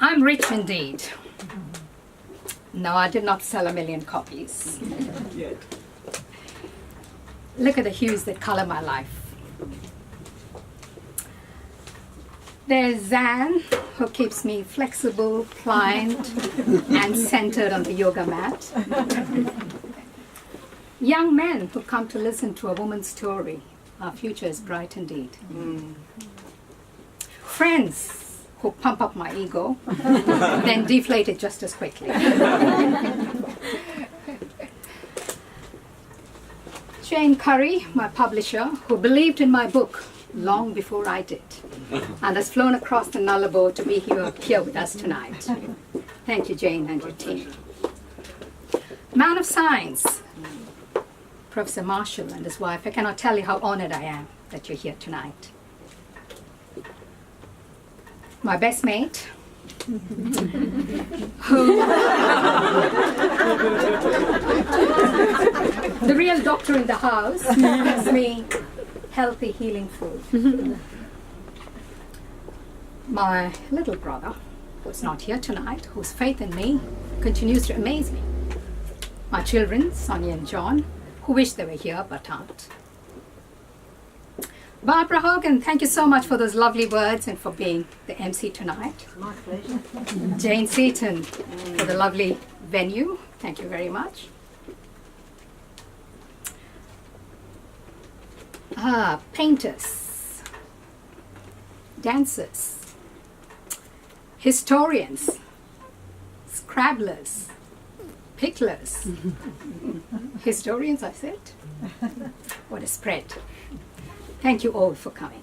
I'm rich indeed. No, I did not sell 1 million copies. Yet. Look at the hues that color my life. There's Zan, who keeps me flexible, pliant, and centered on the yoga mat. Young men who come to listen to a woman's story. Our future is bright indeed. Friends who pump up my ego, then deflate it just as quickly. Jane Curry, my publisher, who believed in my book long before I did, and has flown across the Nullarbor to be here with us tonight. Thank you, Jane, and your team. Man of science, Professor Marshall and his wife. I cannot tell you how honored I am that you're here tonight. My best mate, who the real doctor in the house, gives me healthy, healing food. My little brother, who's not here tonight, whose faith in me continues to amaze me. My children, Sonia and John, who wish they were here but aren't. Barbara Hogan, thank you so much for those lovely words and for being the MC tonight. My pleasure. Jane Seaton for the lovely venue. Thank you very much. Painters, dancers, historians, scrabblers, picklers. Historians, I said. What a spread. Thank you all for coming.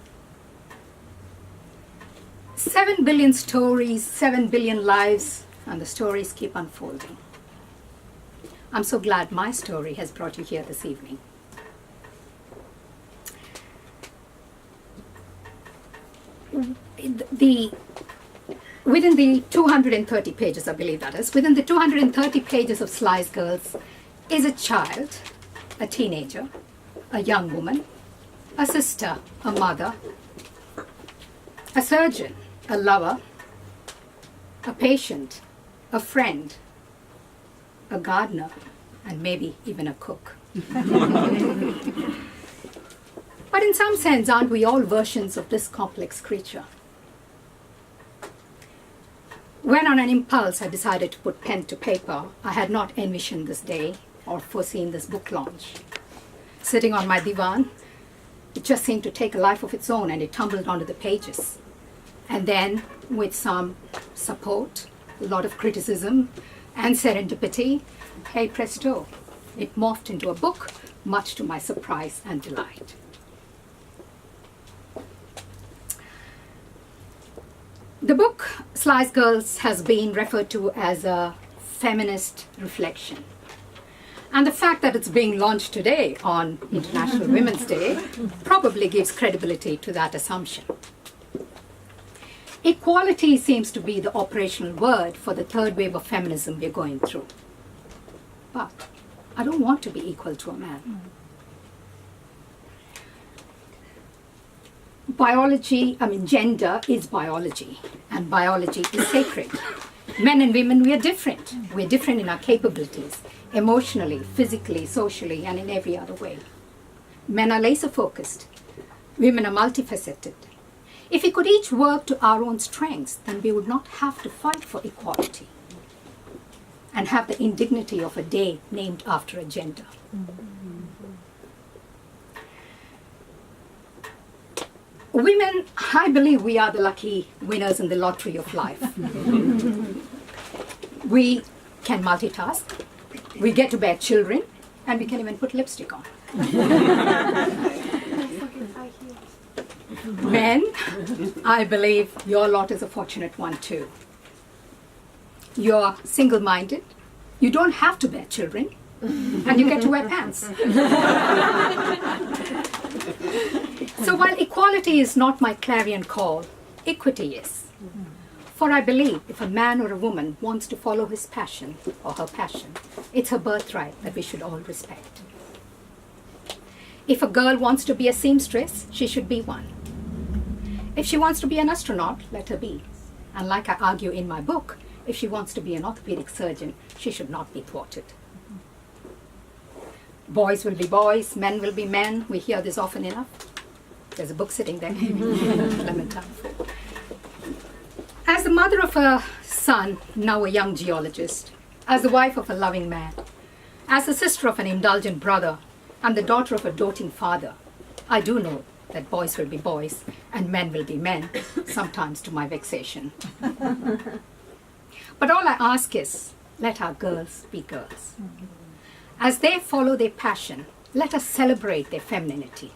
7 billion stories, 7 billion lives, and the stories keep unfolding. I'm so glad my story has brought you here this evening. Within the 230 pages, I believe that is, within the 230 pages of Slice Girls is a child, a teenager, a young woman, a sister, a mother, a surgeon, a lover, a patient, a friend, a gardener, and maybe even a cook. But in some sense, aren't we all versions of this complex creature? When on an impulse I decided to put pen to paper, I had not envisioned this day or foreseen this book launch. Sitting on my divan, it just seemed to take a life of its own and it tumbled onto the pages. And then, with some support, a lot of criticism and serendipity, hey presto, it morphed into a book, much to my surprise and delight. The book, Slice Girls, has been referred to as a feminist reflection. And the fact that it's being launched today on International Women's Day probably gives credibility to that assumption. Equality seems to be the operational word for the third wave of feminism we're going through. But I don't want to be equal to a man. Gender is biology, and biology is sacred. Men and women, we are different. We're different in our capabilities, emotionally, physically, socially, and in every other way. Men are laser-focused. Women are multifaceted. If we could each work to our own strengths, then we would not have to fight for equality and have the indignity of a day named after a gender. Women, I believe we are the lucky winners in the lottery of life. We can multitask, we get to bear children, and we can even put lipstick on. Men, I believe your lot is a fortunate one too. You're single-minded, you don't have to bear children, and you get to wear pants. So while equality is not my clarion call, equity is. For I believe if a man or a woman wants to follow his passion or her passion, it's her birthright that we should all respect. If a girl wants to be a seamstress, she should be one. If she wants to be an astronaut, let her be. And like I argue in my book, if she wants to be an orthopedic surgeon, she should not be thwarted. Boys will be boys, men will be men. We hear this often enough. There's a book sitting there. Clementine. As the mother of a son, now a young geologist, as the wife of a loving man, as the sister of an indulgent brother, and the daughter of a doting father, I do know that boys will be boys and men will be men, sometimes to my vexation. But all I ask is, let our girls be girls. As they follow their passion, let us celebrate their femininity.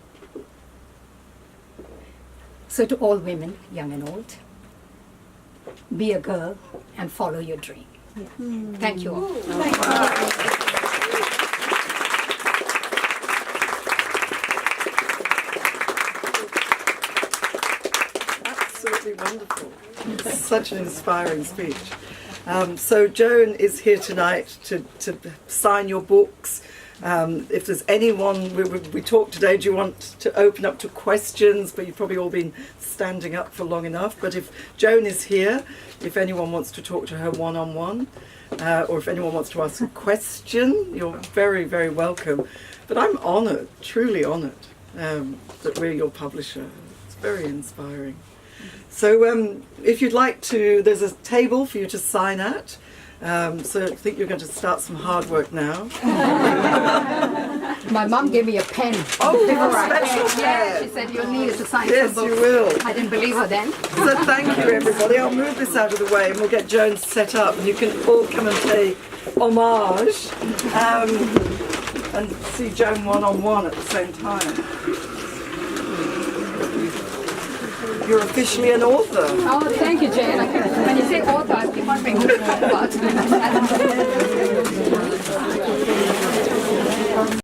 So to all women, young and old, be a girl and follow your dream. Thank you all. Thank you. Absolutely wonderful. Such an inspiring speech. So Joan is here tonight to sign your books. If there's anyone, we talked today, do you want to open up to questions? But you've probably all been standing up for long enough. But if Joan is here, if anyone wants to talk to her one-on-one, or if anyone wants to ask a question, you're very, very welcome. But I'm honoured, truly honoured, that we're your publisher. It's very inspiring. So if you'd like to, there's a table for you to sign at. So I think you're going to start some hard work now. My mum gave me a pen. Oh, before special pen. Yeah, she said you'll need it to sign Yes, some books. you will. I didn't believe her then. So thank you, everybody. I'll move this out of the way and we'll get Joan set up and you can all come and pay homage and see Joan one-on-one at the same time. You're officially an author. Oh, thank you, Jane. When you say author, I keep on thinking.